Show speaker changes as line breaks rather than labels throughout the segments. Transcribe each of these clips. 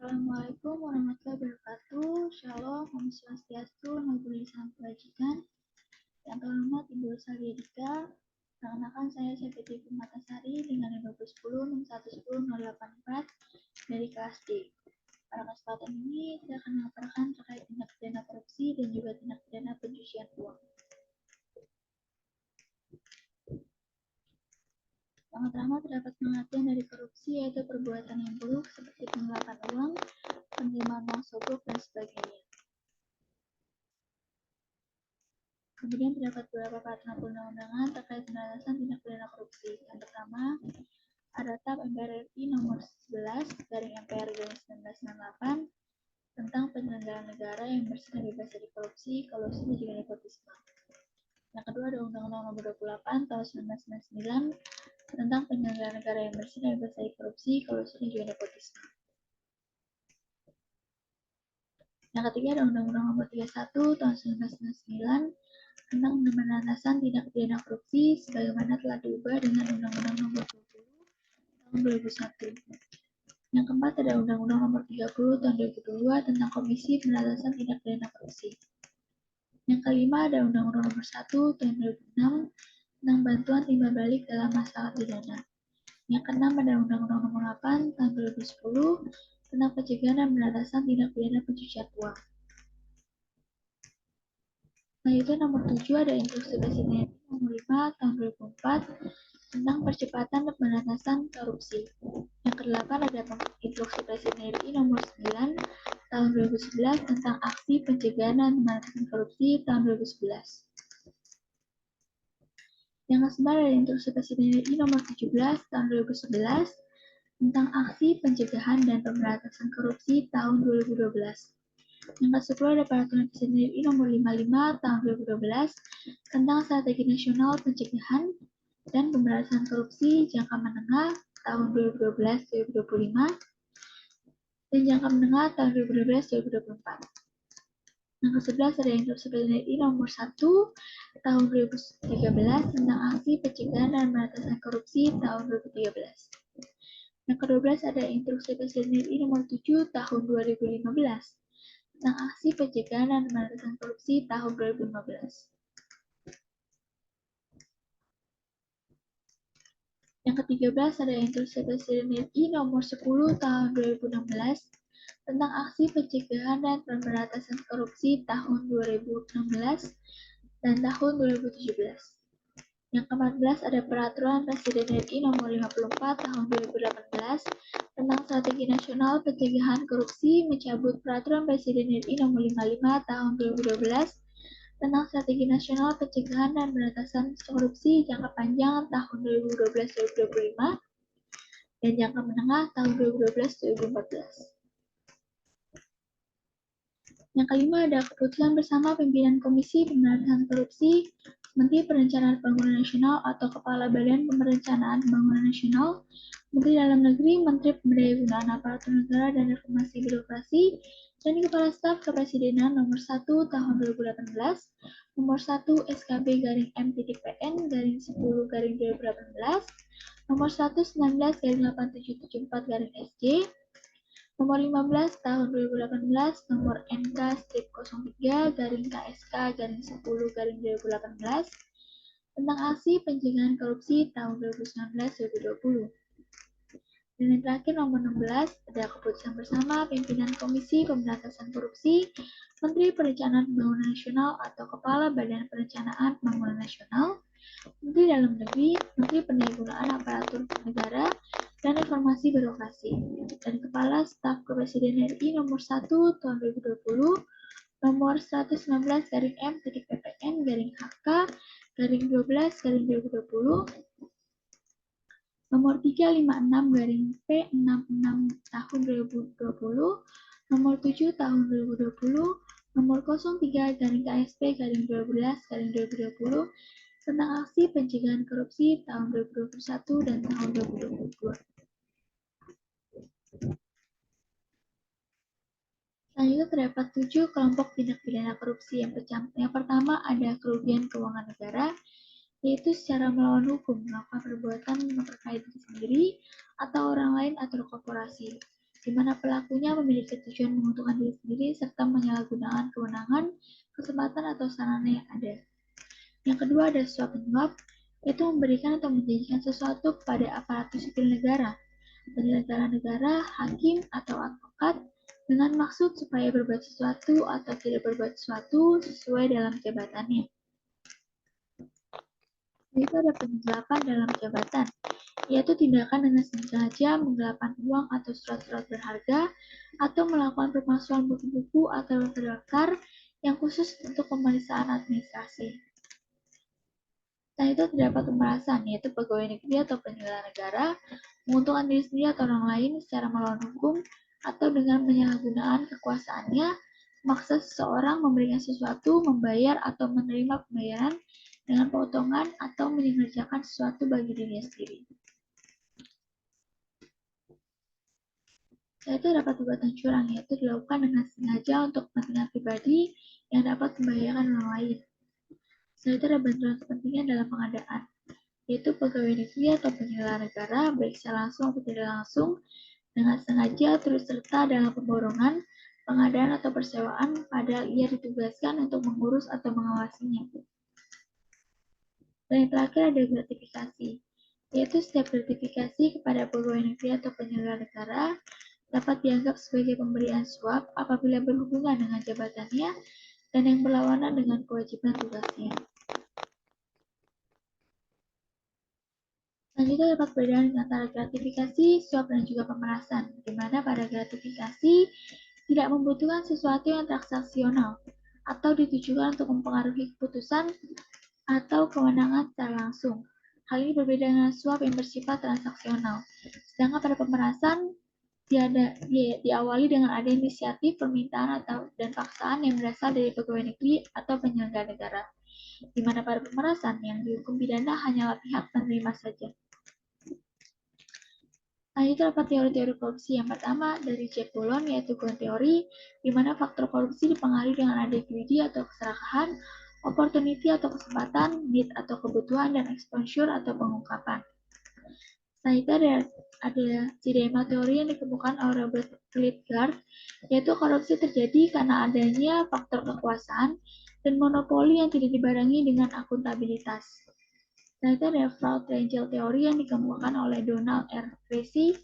Assalamualaikum warahmatullahi wabarakatuh. Shalom, Om Swastiastu, Namo Buddhaya Salam Kebajikan. Yang terhormat Ibu Salidika, perkenalkan saya Syafiti Pumatasari dengan nomor 10 110 dari kelas D. Pada kesempatan ini, saya akan memaparkan terkait tindak pidana korupsi dan juga tindak pidana pencucian uang. Yang pertama, terdapat pengertian dari korupsi, yaitu perbuatan yang buruk seperti penggelapan uang, penerimaan uang sogok, dan sebagainya. Kemudian terdapat beberapa peraturan perundang-undangan terkait pemberantasan tindak pidana korupsi. Yang pertama, ada TAP MPR RI nomor 11 MPR 1998 tentang penyelenggaraan negara yang bersih dan bebas dari korupsi, kolusi, dan juga nepotisme. Yang kedua, ada Undang-Undang nomor 28 tahun 1999 tentang penyelenggaraan negara yang bersih dan bebas dari korupsi, kolusi, dan juga nepotisme. Yang ketiga, ada Undang-Undang nomor 31 tahun 1999 tentang pemberantasan tindak pidana korupsi sebagaimana telah diubah dengan Undang-Undang nomor 20 tahun 2001. Yang keempat, ada Undang-Undang nomor 30 tahun 2002 tentang Komisi Pemberantasan Tindak Pidana Korupsi. Yang kelima, ada Undang-Undang nomor 1 tahun 2006 tentang bantuan timbal balik dalam masalah pidana. Yang keenam, ada Undang-Undang nomor 8 tahun 2010 tentang pencegahan dan pemberantasan tindak pidana pencucian uang. Selanjutnya nomor 7 ada Instruksi Presiden nomor 5 tahun 2004 tentang percepatan pemberantasan korupsi. Yang kedelapan ada Instruksi Presiden RI nomor 9 tahun 2011 tentang aksi pencegahan dan pemberantasan korupsi tahun 2011. Yang kesembilan ada Instruksi Presiden RI nomor 17 tahun 2011 tentang aksi pencegahan dan pemberantasan korupsi tahun 2012. Yang ke-10 ada Peraturan Presiden RI nomor 55 tahun 2012 tentang Strategi Nasional Pencegahan dan Pemberantasan Korupsi Jangka Menengah tahun 2012-2025 dan Jangka Menengah tahun 2012-2024. Yang ke-11 ada Instruksi Presiden RI nomor 1 tahun 2013 tentang aksi pencegahan dan pemberantasan korupsi tahun 2013. Yang ke-12 ada Instruksi Presiden RI nomor 7 tahun 2015 tentang aksi pencegahan dan pemberantasan korupsi tahun 2015. Yang ke-13 ada Instruksi Presiden RI nomor 10 tahun 2016 tentang aksi pencegahan dan pemberantasan korupsi tahun 2016 dan tahun 2017. Yang ke-14 ada Peraturan Presiden RI nomor 54 tahun 2018 tentang Strategi Nasional Pencegahan Korupsi mencabut Peraturan Presiden RI nomor 55 tahun 2012 tentang Strategi Nasional Pencegahan dan Pemberantasan Korupsi Jangka Panjang tahun 2012-2025 dan Jangka Menengah tahun 2012-2014. Yang kelima ada Keputusan Bersama Pimpinan Komisi Pemberantasan Korupsi Menteri Perencanaan Pembangunan Nasional atau Kepala Badan Perencanaan Pembangunan Nasional, Menteri Dalam Negeri, Menteri Pemberdayaan Aparatur Negara dan Reformasi Birokrasi, dan Kepala Staf Kepresidenan nomor 1 tahun 2018, nomor 1 SKB garing M.PN garing 10 garing 2018, nomor 119 garing 8774 garing SJ, nomor 15 tahun 2018, nomor NK-03 garing KSK garing 10 garing 2018 tentang aksi pencegahan korupsi tahun 2019-2020. Dan yang terakhir nomor 16 ada Keputusan Bersama Pimpinan Komisi Pemberantasan Korupsi Menteri Perencanaan Pembangunan Nasional atau Kepala Badan Perencanaan Pembangunan Nasional, Menteri Dalam Negeri, Menteri Pendaya-gunaan Aparatur Negara dan Reformasi Birokrasi, dan Kepala Staf Kepresidenan RI nomor 1 tahun 2020, nomor 119 garing M.PPN garing HK garing 12 garing 2020, nomor 356 garing P66 tahun 2020, nomor 7 tahun 2020, nomor 03 garing KSP garing 12 garing 2020 tentang aksi pencegahan korupsi tahun 2021 dan tahun 2022. Selanjutnya terdapat 7 kelompok tindak pidana korupsi. Yang pertama ada kerugian keuangan negara, yaitu secara melawan hukum melakukan perbuatan memperkaya diri sendiri atau orang lain atau korporasi. di mana pelakunya memiliki tujuan menguntungkan diri sendiri serta menyalahgunakan kewenangan, kesempatan, atau sarana yang ada. Yang kedua ada suap menyuap, yaitu memberikan atau menjanjikan sesuatu kepada aparatur sipil negara, penyelenggara negara, hakim, atau advokat, dengan maksud supaya berbuat sesuatu atau tidak berbuat sesuatu sesuai dalam jabatannya. Itu ada penggelapan dalam jabatan, yaitu tindakan dengan sengaja menggelapkan uang atau surat-surat berharga, atau melakukan pemalsuan buku-buku atau daftar yang khusus untuk pemeriksaan administrasi. Nah, itu terdapat pemerasan, yaitu pegawai negeri atau penyelenggara negara, menguntungkan diri sendiri atau orang lain secara melawan hukum, atau dengan penyalahgunaan kekuasaannya, maksa seseorang memberikan sesuatu, membayar atau menerima pembayaran dengan potongan atau mengerjakan sesuatu bagi dirinya sendiri. Itu dapat perbuatan curang, yaitu dilakukan dengan sengaja untuk kepentingan pribadi yang dapat membahayakan orang lain. Selain itu ada bantuan kepentingan dalam pengadaan, yaitu pegawai negeri atau penyelenggara negara, baik secara langsung atau tidak langsung, dengan sengaja turut serta dalam pemborongan, pengadaan atau persewaan, padahal ia ditugaskan untuk mengurus atau mengawasinya. Dan yang terakhir ada gratifikasi, yaitu setiap gratifikasi kepada pegawai negeri atau penyelenggara negara dapat dianggap sebagai pemberian suap apabila berhubungan dengan jabatannya dan yang berlawanan dengan kewajiban tugasnya. Selanjutnya dapat perbedaan antara gratifikasi, suap, dan juga pemerasan, di mana pada gratifikasi tidak membutuhkan sesuatu yang transaksional atau ditujukan untuk mempengaruhi keputusan atau kewenangan secara langsung. Hal ini berbeda dengan suap yang bersifat transaksional. Sedangkan pada pemerasan diawali dengan ada inisiatif, permintaan dan paksaan yang berasal dari pegawai negeri atau penyelenggara negara, di mana pada pemerasan yang dihukum pidana hanyalah pihak penerima saja. Nah, itu dapat teori-teori korupsi. Yang pertama dari Jack Boulon, yaitu Gun teori, di mana faktor korupsi dipengaruhi dengan ada greedy atau keserakahan, opportunity atau kesempatan, need atau kebutuhan, dan exposure atau pengungkapan. Nah, itu ada dilema teori yang dikemukakan oleh Robert Lidgard, yaitu korupsi terjadi karena adanya faktor kekuasaan dan monopoli yang tidak dibarengi dengan akuntabilitas. Nah, itu ada fraud triangle teori yang dikemukakan oleh Donald R. Tracy,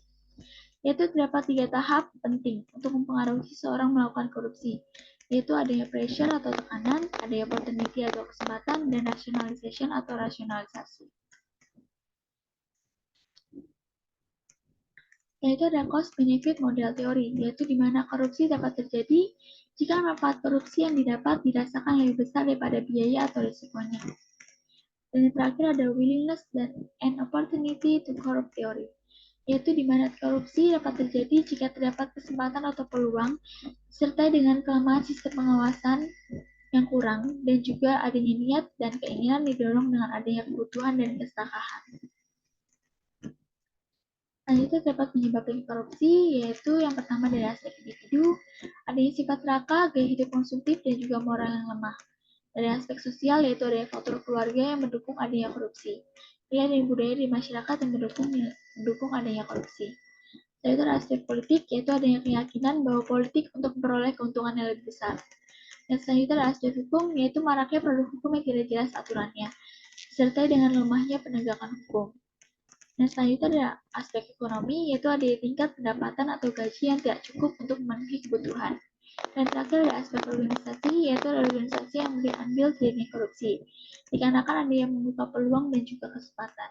yaitu terdapat 3 tahap penting untuk mempengaruhi seseorang melakukan korupsi, yaitu adanya pressure atau tekanan, adanya opportunity atau kesempatan, dan rationalization atau rasionalisasi. Yaitu ada cost-benefit model teori, yaitu di mana korupsi dapat terjadi jika manfaat korupsi yang didapat dirasakan lebih besar daripada biaya atau risikonya. Dan yang terakhir ada willingness and opportunity to corrupt theory, yaitu di mana korupsi dapat terjadi jika terdapat kesempatan atau peluang, serta dengan kelemahan sistem pengawasan yang kurang, dan juga adanya niat dan keinginan didorong dengan adanya kebutuhan dan keserakahan. Itu dapat menyebabkan korupsi, yaitu yang pertama dari aspek individu, adanya sifat serakah, gaya hidup konsumtif, dan juga moral yang lemah. Dari aspek sosial, yaitu ada faktor keluarga yang mendukung adanya korupsi. Ini ada budaya di masyarakat yang mendukung adanya korupsi. Yaitu dari aspek politik, yaitu adanya keyakinan bahwa politik untuk memperoleh keuntungan yang lebih besar. Dan selanjutnya dari aspek hukum, yaitu maraknya produk hukum yang tidak jelas aturannya, disertai dengan lemahnya penegakan hukum. Dan selanjutnya ada aspek ekonomi, yaitu ada tingkat pendapatan atau gaji yang tidak cukup untuk memenuhi kebutuhan. Dan terakhir ada aspek organisasi, yaitu organisasi yang diambil dari korupsi, dikarenakan ada yang membuka peluang dan juga kesempatan.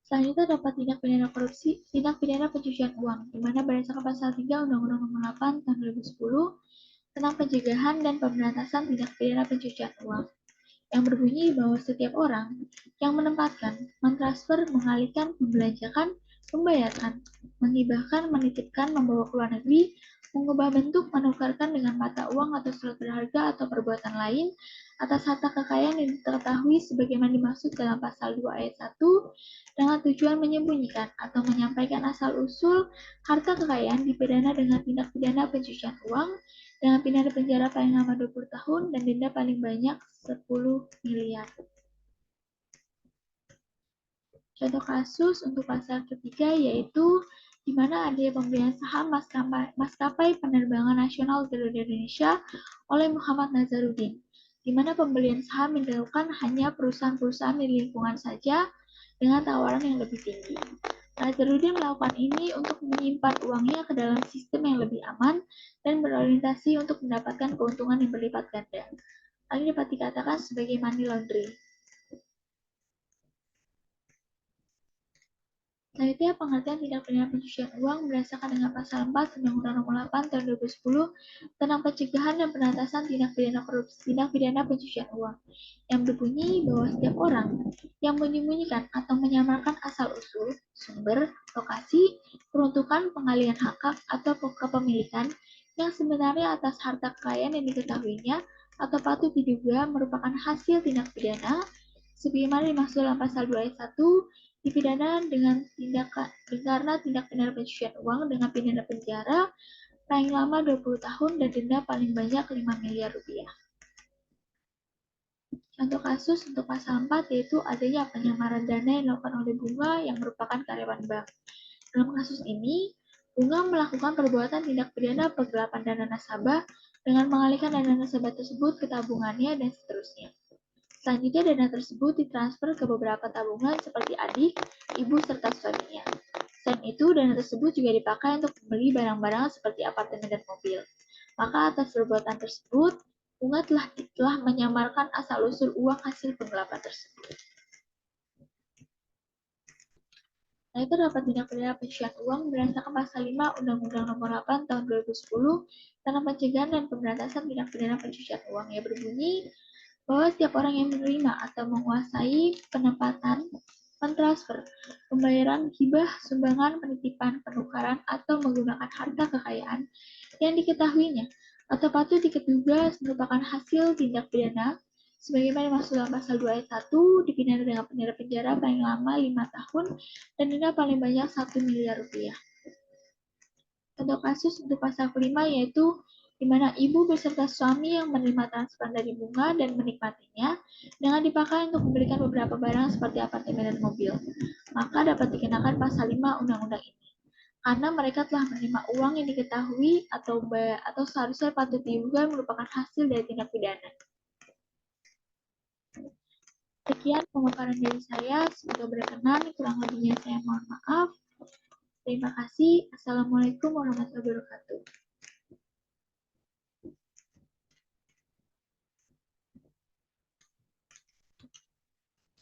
Selanjutnya dapat tindak pidana korupsi, tindak pidana pencucian uang, di mana berdasarkan pasal 3 Undang-Undang Nomor 8 Tahun 2010 tentang pencegahan dan pemberantasan tindak pidana pencucian uang, yang berbunyi bahwa setiap orang yang menempatkan, mentransfer, mengalihkan, membelanjakan, membayarkan, menghibahkan, menitipkan, membawa ke luar negeri, mengubah bentuk, menukarkan dengan mata uang atau surat berharga atau perbuatan lain atas harta kekayaan yang diketahui sebagaimana dimaksud dalam pasal 2 ayat 1 dengan tujuan menyembunyikan atau menyampaikan asal-usul harta kekayaan dipidana dengan tindak pidana pencucian uang dengan pidana penjara paling lama 20 tahun dan denda paling banyak 10 miliar. Contoh kasus untuk pasal ketiga yaitu di mana adanya pembelian saham maskapai penerbangan nasional Garuda Indonesia oleh Muhammad Nazarudin, di mana pembelian saham yang dilakukan hanya perusahaan-perusahaan di lingkungan saja dengan tawaran yang lebih tinggi. Nazarudin melakukan ini untuk menyimpan uangnya ke dalam sistem yang lebih aman dan berorientasi untuk mendapatkan keuntungan yang berlipat ganda. Hal ini dapat dikatakan sebagai money laundering. Selanjutnya, pengertian tindak pidana pencucian uang berdasarkan dengan pasal 4 Undang-Undang Nomor 8 Tahun 2010 tentang pencegahan dan penatasan tindak pidana korupsi, tindak pidana pencucian uang, yang berbunyi bahwa setiap orang yang menyembunyikan atau menyamarkan asal-usul, sumber, lokasi, peruntukan, pengalihan hak atau kepemilikan yang sebenarnya atas harta kekayaan yang diketahuinya atau patut diduga merupakan hasil tindak pidana sebagaimana dimaksud dalam pasal 2 ayat 1 dipidana dengan karena tindak pidana pencucian uang dengan pidana penjara paling lama 20 tahun dan denda paling banyak 5 miliar rupiah. Contoh kasus untuk pasal 4 yaitu adanya penyamaran dana yang dilakukan oleh Bunga yang merupakan karyawan bank. Dalam kasus ini, Bunga melakukan perbuatan tindak pidana penggelapan dana nasabah dengan mengalihkan dana nasabah tersebut ke tabungannya dan seterusnya. Selanjutnya, dana tersebut ditransfer ke beberapa tabungan seperti adik, ibu, serta suaminya. Selain itu, dana tersebut juga dipakai untuk membeli barang-barang seperti apartemen dan mobil. Maka atas perbuatan tersebut, Bunga telah menyamarkan asal-usul uang hasil penggelapan tersebut. Nah, itu dapat tindak pidana pencucian uang berdasarkan pasal 5 Undang-Undang Nomor 8 Tahun 2010 tentang pencegahan dan pemberantasan tindak pidana pencucian uang yang berbunyi bahwa setiap orang yang menerima atau menguasai penempatan, mentransfer, pembayaran hibah, sumbangan, penitipan, penukaran, atau menggunakan harta kekayaan yang diketahuinya atau patut diduga merupakan hasil tindak pidana sebagaimana dimaksud dalam pasal 2 ayat 1 dipidana dengan penjara paling lama 5 tahun dan denda paling banyak 1 miliar rupiah. Contoh kasus untuk pasal kelima yaitu di mana ibu beserta suami yang menerima transfer dari Bunga dan menikmatinya dengan dipakai untuk membelikan beberapa barang seperti apartemen dan mobil. Maka dapat dikenakan pasal 5 undang-undang ini. Karena mereka telah menerima uang yang diketahui atau seharusnya patut diduga merupakan hasil dari tindak pidana. Sekian pemaparan dari saya, semoga berkenan, kurang lebihnya saya mohon maaf. Terima kasih. Assalamualaikum warahmatullahi wabarakatuh.